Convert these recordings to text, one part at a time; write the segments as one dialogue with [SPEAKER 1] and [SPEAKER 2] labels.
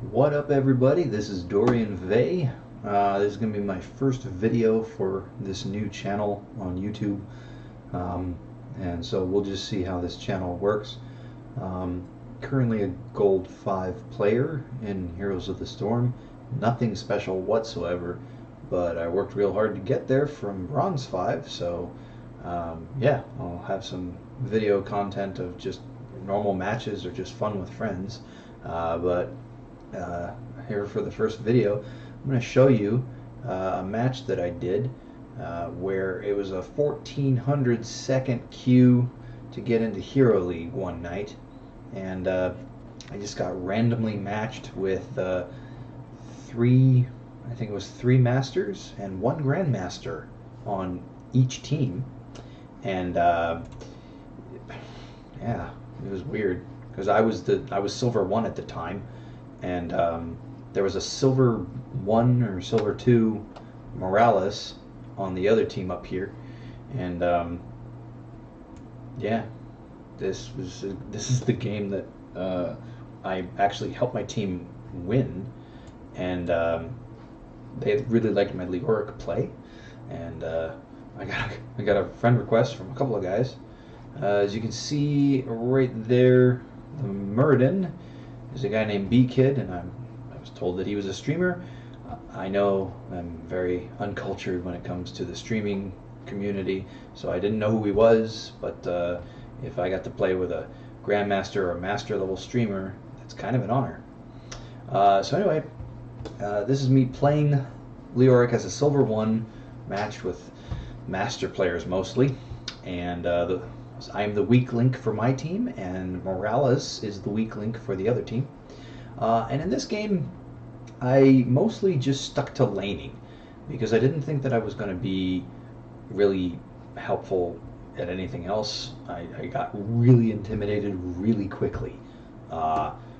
[SPEAKER 1] What up, everybody? This is DorianVey. This is going to be my first video for this new channel on YouTube. And so we'll just see how this channel works. Currently a Gold 5 player in Heroes of the Storm. Nothing special whatsoever, but I worked real hard to get there from Bronze 5, so yeah, I'll have some video content of just normal matches or just fun with friends. But here for the first video, I'm going to show you a match that I did where it was a 1400 second queue to get into Hero League one night, and I just got randomly matched with three Masters and one Grandmaster on each team, and yeah, it was weird because I was Silver 1 at the time, and there was a Silver 1 or Silver 2 Morales on the other team up here, and yeah, this is the game that I actually helped my team win, and they really liked my Leoric play, and I got a friend request from a couple of guys. As you can see right there, the Muradin is a guy named B-Kid, and I was told that he was a streamer. I know I'm very uncultured when it comes to the streaming community, so I didn't know who he was, but if I got to play with a Grandmaster or a Master level streamer, that's kind of an honor. So anyway, this is me playing Leoric as a Silver 1, matched with Master players mostly, and I'm the weak link for my team, and Morales is the weak link for the other team. And in this game, I mostly just stuck to laning because I didn't think that I was going to be really helpful at anything else. I got really intimidated really quickly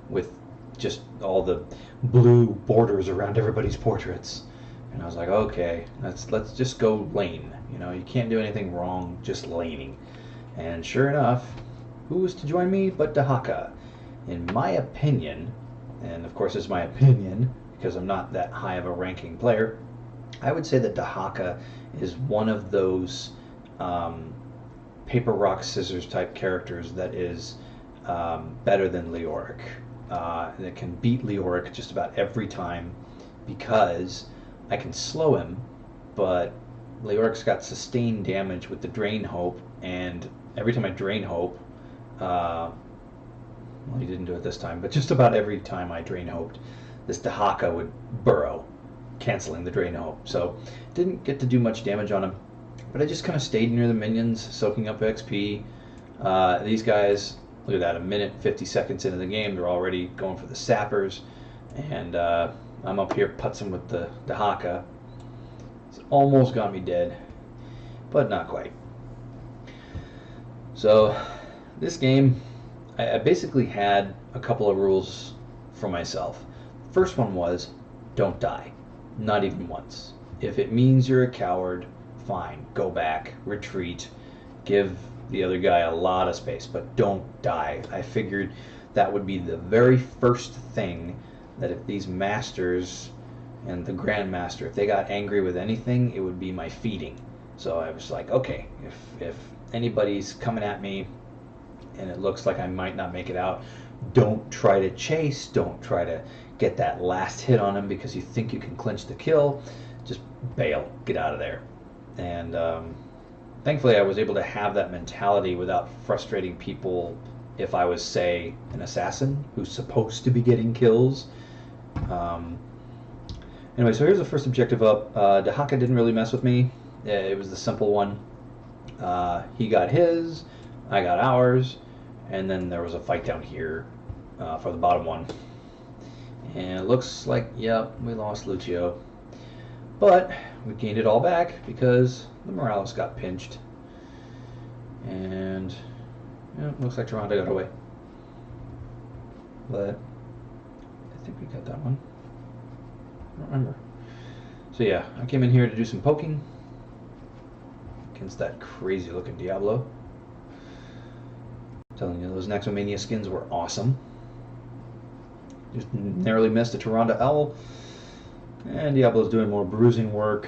[SPEAKER 1] with just all the blue borders around everybody's portraits, and I was like, okay, let's just go lane. You know, you can't do anything wrong, just laning. And sure enough, who was to join me but Dahaka? In my opinion, and of course it's my opinion because I'm not that high of a ranking player, I would say that Dahaka is one of those paper, rock, scissors type characters that is better than Leoric. That can beat Leoric just about every time because I can slow him, but Leoric's got sustained damage with the Drain Hope, and every time I Drain Hope, well, he didn't do it this time, but just about every time I Drain Hoped, this Dahaka would burrow, canceling the Drain Hope. So didn't get to do much damage on him, but I just kind of stayed near the minions, soaking up XP. These guys, look at that, a minute 50 seconds into the game, they're already going for the sappers, and I'm up here putzing with the Dahaka. It's almost got me dead, but not quite. So this game, I basically had a couple of rules for myself. First one was, don't die, not even once. If it means you're a coward, fine, go back, retreat, give the other guy a lot of space, but don't die. I figured that would be the very first thing that if these masters and the Grandmaster, if they got angry with anything, it would be my feeding. So I was like, okay, if anybody's coming at me and it looks like I might not make it out, don't try to chase, don't try to get that last hit on him because you think you can clinch the kill. Just bail, get out of there. And thankfully I was able to have that mentality without frustrating people if I was, say, an assassin who's supposed to be getting kills. Anyway, so here's the first objective up. Dahaka didn't really mess with me. It was the simple one. He got his, I got ours, and then there was a fight down here for the bottom one. And it looks like, yep, we lost Lucio. But we gained it all back because the Morales got pinched. And yeah, it looks like Toronto got away. But I think we got that one. I don't remember. So yeah, I came in here to do some poking against that crazy looking Diablo. I'm telling you, those Naxxomania skins were awesome. Just narrowly missed a Tyrande Owl. And Diablo's doing more bruising work.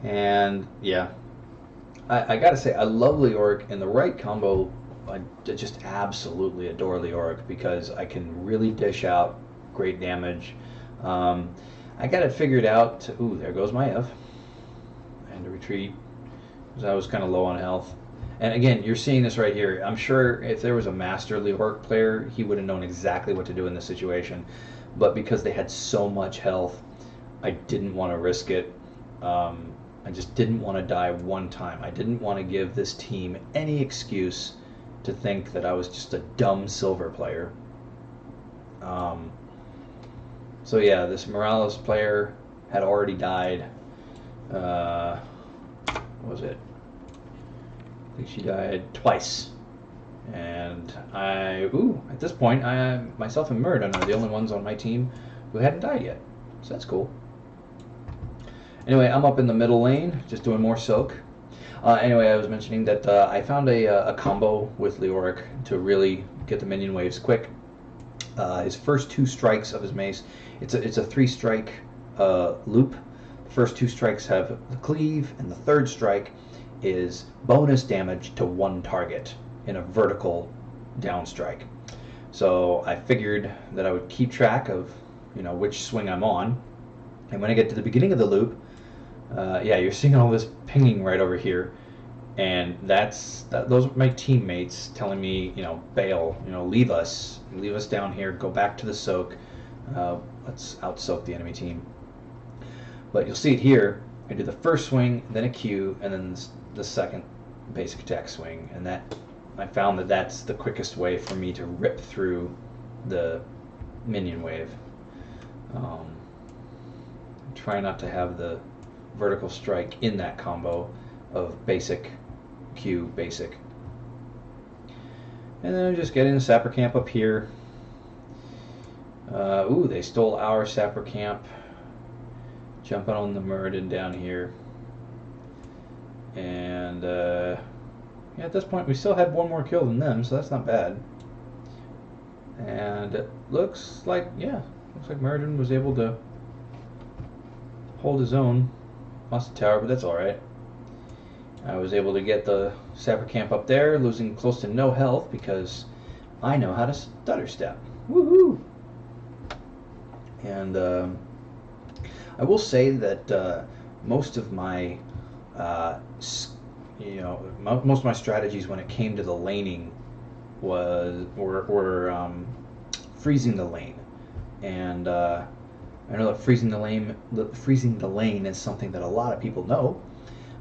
[SPEAKER 1] And yeah, I gotta say, I love Leoric. In the right combo, I just absolutely adore Leoric because I can really dish out great damage. I got it figured out. Ooh, there goes my F. I had to retreat because I was kind of low on health. And again, you're seeing this right here. I'm sure if there was a master Leoric player, he would have known exactly what to do in this situation. But because they had so much health, I didn't want to risk it. I just didn't want to die one time. I didn't want to give this team any excuse to think that I was just a dumb silver player. So yeah, this Morales player had already died. What was it? I think she died twice. And at this point, myself and Murden are the only ones on my team who hadn't died yet. So that's cool. Anyway, I'm up in the middle lane, just doing more soak. Anyway, I was mentioning that I found a combo with Leoric to really get the minion waves quick. His first 2 strikes of his mace, it's a 3-strike loop. The first 2 strikes have the cleave, and the 3rd strike is bonus damage to 1 target in a vertical down strike. So I figured that I would keep track of, which swing I'm on, and when I get to the beginning of the loop, yeah, you're seeing all this pinging right over here, and those are my teammates telling me, bail, leave us down here, go back to the soak, let's out soak the enemy team. But you'll see it here. I do the first swing, then a Q, and then the second basic attack swing, and that I found that that's the quickest way for me to rip through the minion wave. Try not to have the vertical strike in that combo of basic, Q, basic. And then I'm just getting the sapper camp up here. Ooh, they stole our sapper camp. Jumping on the Muradin down here. And yeah, at this point we still had 1 more kill than them, so that's not bad. And it looks like Muradin was able to hold his own. Lost the tower, but that's alright. I was able to get the sapper camp up there, losing close to no health because I know how to stutter step. Woohoo! And I will say that most of my most of my strategies when it came to the laning were freezing the lane, and I know that freezing the lane is something that a lot of people know,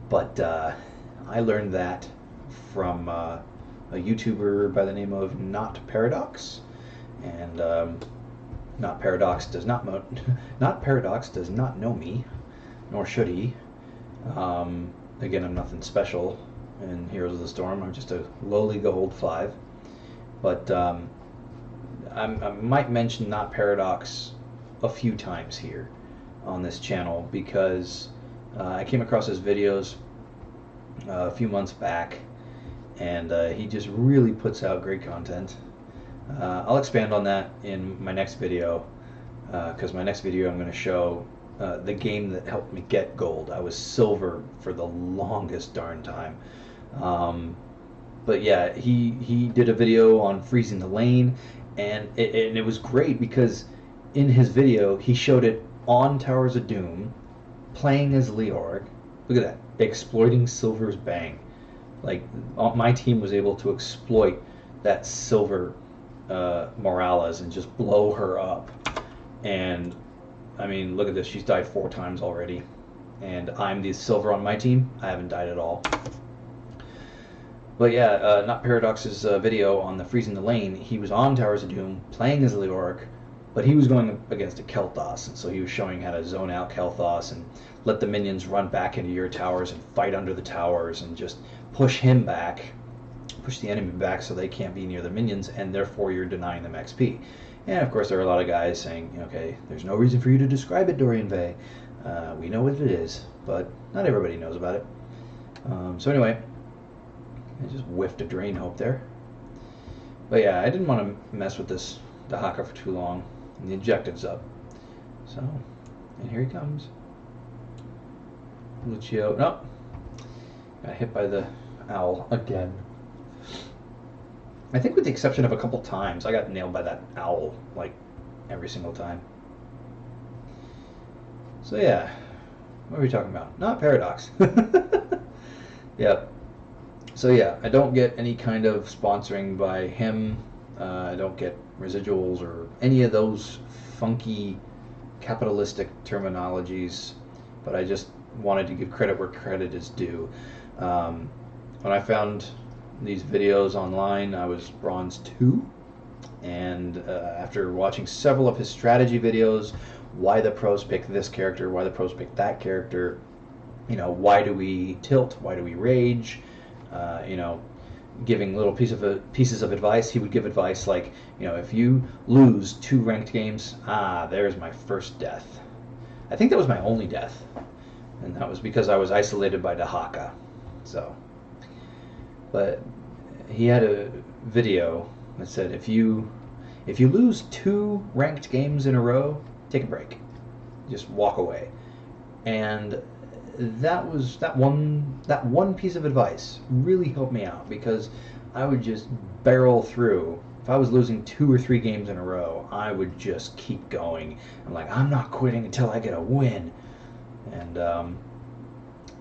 [SPEAKER 1] but I learned that from a YouTuber by the name of Not Paradox, and Not Paradox does not know me, nor should he. Again, I'm nothing special in Heroes of the Storm. I'm just a lowly Gold 5, but I might mention Not Paradox a few times here on this channel because I came across his videos a few months back, and he just really puts out great content. I'll expand on that in my next video because my next video I'm going to show the game that helped me get gold. I was silver for the longest darn time. But yeah, he did a video on freezing the lane, and it was great because in his video he showed it on Towers of Doom, playing as Leoric. Look at that, exploiting Silver's Bang. Like, my team was able to exploit that Silver Morales and just blow her up. And I mean, look at this, she's died 4 times already, and I'm the silver on my team. I haven't died at all. But yeah, Not Paradox's video on the freezing the lane, he was on Towers of Doom playing as Leoric, but he was going up against a Kel'Thas, and so he was showing how to zone out Kel'Thas and let the minions run back into your towers and fight under the towers and just push him back, push the enemy back so they can't be near the minions, and therefore you're denying them XP. And of course there are a lot of guys saying, okay, there's no reason for you to describe it, DorianVey. We know what it is, but not everybody knows about it. So anyway, I just whiffed a Drain Hope there. But yeah, I didn't want to mess with this Dahaka for too long, and the objective's up. So, and here he comes. Lucio, no, got hit by the owl again. I think with the exception of a couple times, I got nailed by that owl, like, every single time. So yeah, what are we talking about? Not Paradox. Yep. So yeah, I don't get any kind of sponsoring by him. I don't get residuals or any of those funky capitalistic terminologies, but I just wanted to give credit where credit is due. When I found these videos online, I was bronze 2, and after watching several of his strategy videos, why the pros pick this character, why the pros pick that character, you know, why do we tilt, why do we rage, you know, giving little pieces of advice. He would give advice like, you know, if you lose 2 ranked games, there's my first death. I think that was my only death, and that was because I was isolated by Dahaka. So, but he had a video that said if you lose 2 ranked games in a row, take a break, just walk away. And that one piece of advice really helped me out, because I would just barrel through. If I was losing 2 or 3 games in a row, I would just keep going. I'm like, I'm not quitting until I get a win. And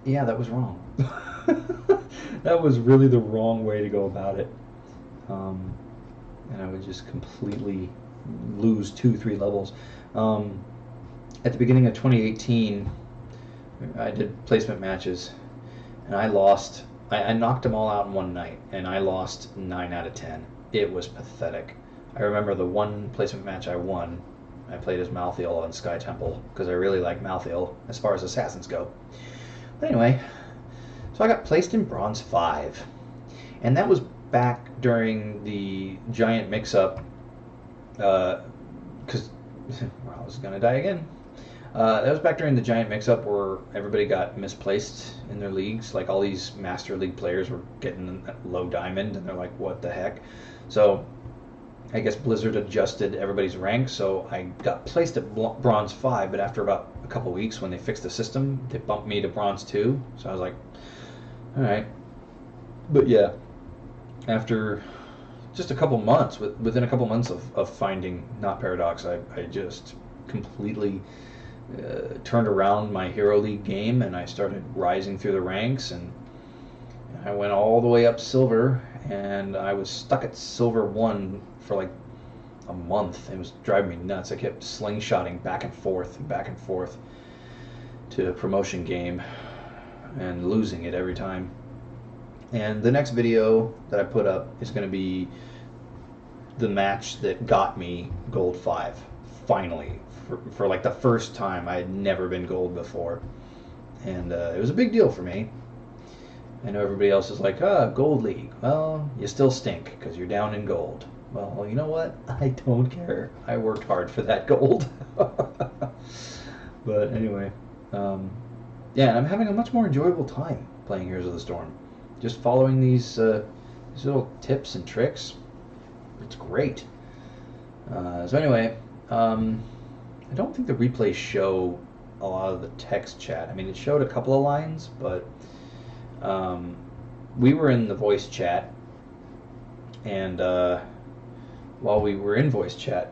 [SPEAKER 1] yeah, that was wrong. That was really the wrong way to go about it. And I would just completely lose 2-3 levels. At the beginning of 2018, I did placement matches, and I lost. I knocked them all out in one night, and I lost 9 out of 10. It was pathetic. I remember the one placement match I won, I played as Malthael on Sky Temple, because I really like Malthael as far as assassins go. But anyway, so I got placed in Bronze 5, and that was back during the giant mix-up, because I was going to die again. That was back during the giant mix-up where everybody got misplaced in their leagues. Like, all these Master League players were getting low diamond, and they're like, what the heck? So I guess Blizzard adjusted everybody's rank, so I got placed at Bronze 5, but after about a couple weeks, when they fixed the system, they bumped me to Bronze 2. So I was like, alright. But yeah, after just a couple months, within a couple months of finding Not Paradox, I just completely turned around my Hero League game, and I started rising through the ranks, and I went all the way up Silver, and I was stuck at Silver 1 for like a month. It was driving me nuts. I kept slingshotting back and forth to a promotion game and losing it every time. And the next video that I put up is going to be the match that got me Gold 5, finally. For like the first time. I had never been gold before, and it was a big deal for me. I know everybody else is like, Gold League. Well, you still stink because you're down in gold. Well, you know what? I don't care. I worked hard for that gold. But anyway, yeah, and I'm having a much more enjoyable time playing Heroes of the Storm. Just following these little tips and tricks. It's great. So anyway, I don't think the replays show a lot of the text chat. I mean, it showed a couple of lines, but we were in the voice chat, and while we were in voice chat,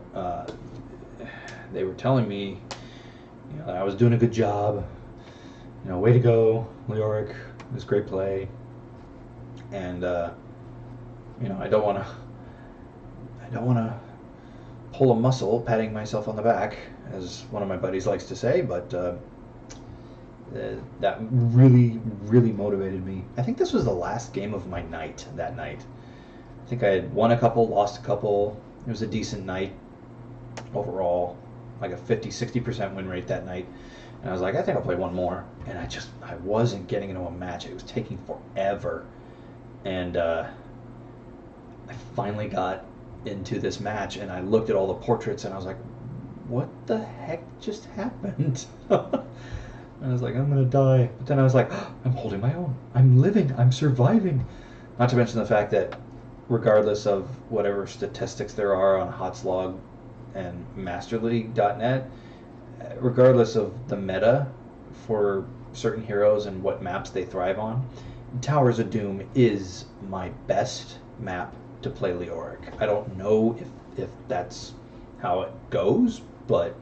[SPEAKER 1] they were telling me, you know, that I was doing a good job. You know, way to go, Leoric. It was great play. And you know, I don't want to pull a muscle patting myself on the back, as one of my buddies likes to say, but that really, really motivated me. I think this was the last game of my night that night. I think I had won a couple, lost a couple. It was a decent night overall, like a 50-60% win rate that night. And I was like, I think I'll play one more. And I wasn't getting into a match. It was taking forever. And I finally got into this match, and I looked at all the portraits, and I was like, what the heck just happened? I was like, I'm gonna die. But then I was like, I'm holding my own. I'm living. I'm surviving. Not to mention the fact that regardless of whatever statistics there are on Hotslog and MasterLeague.net, regardless of the meta for certain heroes and what maps they thrive on, Towers of Doom is my best map to play Leoric. I don't know if that's how it goes, but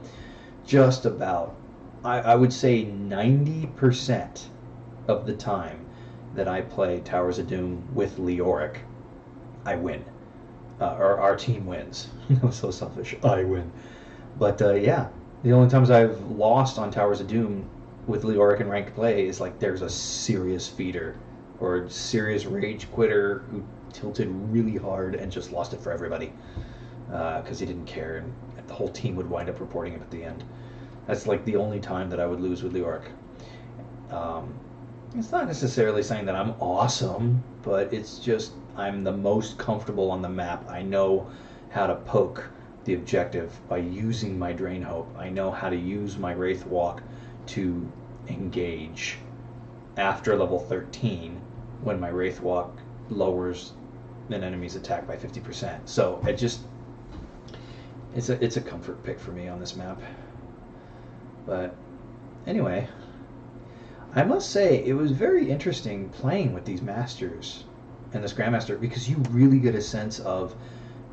[SPEAKER 1] just about, I would say 90% of the time that I play Towers of Doom with Leoric, I win. Or our team wins. I'm so selfish. I win. But yeah, the only times I've lost on Towers of Doom with Leoric in ranked play is like there's a serious feeder or a serious rage quitter who tilted really hard and just lost it for everybody because he didn't care, and the whole team would wind up reporting him at the end. That's like the only time that I would lose with Leoric. It's not necessarily saying that I'm awesome, but it's just I'm the most comfortable on the map. I know how to poke the objective by using my Drain Hope. I know how to use my Wraith Walk to engage after level 13 when my Wraith Walk lowers an enemy's attack by 50%. So it's a comfort pick for me on this map. But anyway, I must say it was very interesting playing with these masters and this Grandmaster, because you really get a sense of,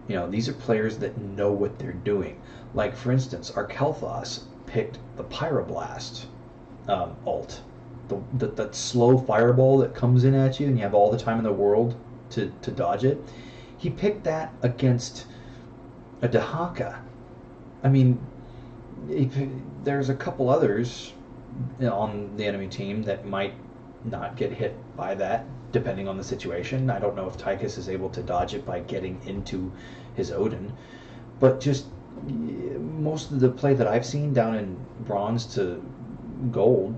[SPEAKER 1] you know, these are players that know what they're doing. Like, for instance, our Kel'Thas picked the Pyroblast ult. That slow fireball that comes in at you and you have all the time in the world to dodge it. He picked that against a Dahaka. I mean, there's a couple others on the enemy team that might not get hit by that, depending on the situation. I don't know if Tychus is able to dodge it by getting into his Odin, but just most of the play that I've seen down in bronze to gold,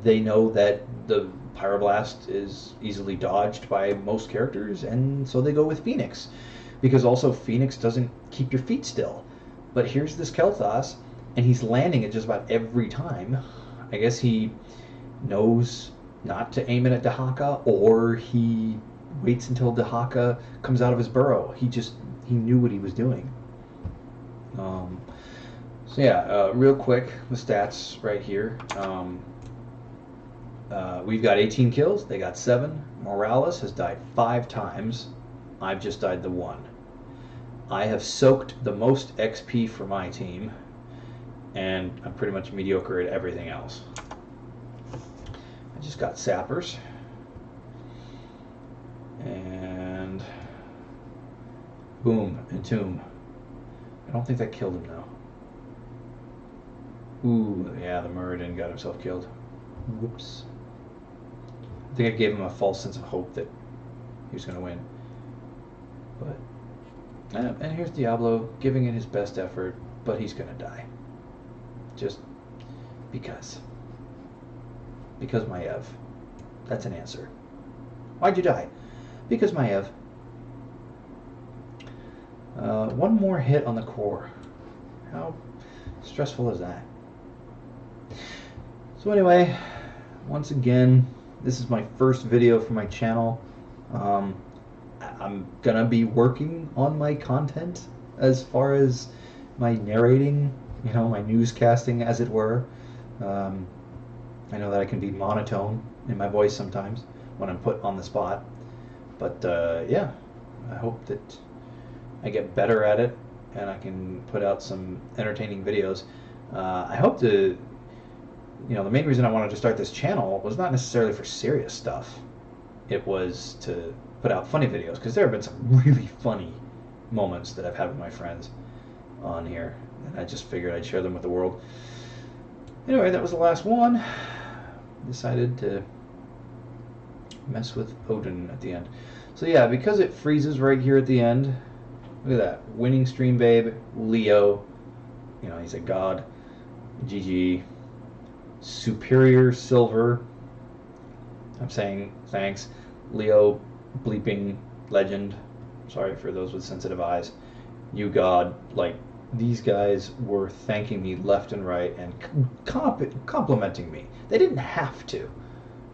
[SPEAKER 1] they know that the Pyroblast is easily dodged by most characters, and so they go with Phoenix, because also Phoenix doesn't keep your feet still. But here's this Kel'Thas, and he's landing it just about every time. I guess he knows not to aim it at Dahaka, or he waits until Dahaka comes out of his burrow. He knew what he was doing. So yeah, real quick, the stats right here. We've got 18 kills, they got 7. Morales has died 5 times. I've just died the 1. I have soaked the most XP for my team, and I'm pretty much mediocre at everything else. I just got sappers. And boom, entomb. I don't think that killed him though. Ooh, yeah, the Muradin got himself killed. Whoops. I think I gave him a false sense of hope that he was going to win. But, and here's Diablo giving it his best effort, but he's going to die. Just because. Because Maiev. That's an answer. Why'd you die? Because Maiev. One more hit on the core. How stressful is that? So anyway, once again, this is my first video for my channel. I'm gonna be working on my content as far as my narrating, you know, my newscasting, as it were. I know that I can be monotone in my voice sometimes when I'm put on the spot, but yeah, I hope that I get better at it and I can put out some entertaining videos. I hope to, you know, the main reason I wanted to start this channel was not necessarily for serious stuff. It was to put out funny videos, because there have been some really funny moments that I've had with my friends on here, and I just figured I'd share them with the world. Anyway, that was the last one. Decided to mess with Odin at the end. So yeah, because it freezes right here at the end, look at that. Winning stream babe, Leo. You know, he's a god. GG. Superior silver. I'm saying thanks. Leo bleeping legend. Sorry for those with sensitive eyes. You god. Like, these guys were thanking me left and right and complimenting me. They didn't have to,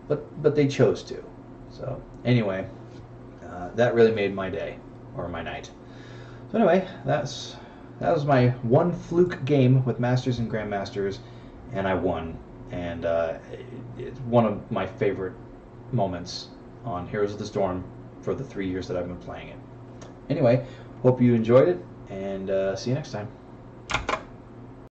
[SPEAKER 1] but they chose to. So anyway, that really made my day or my night. So anyway, that was my one fluke game with Masters and Grandmasters, and I won. And it's one of my favorite moments on Heroes of the Storm for the 3 years that I've been playing it. Anyway, hope you enjoyed it, and see you next time.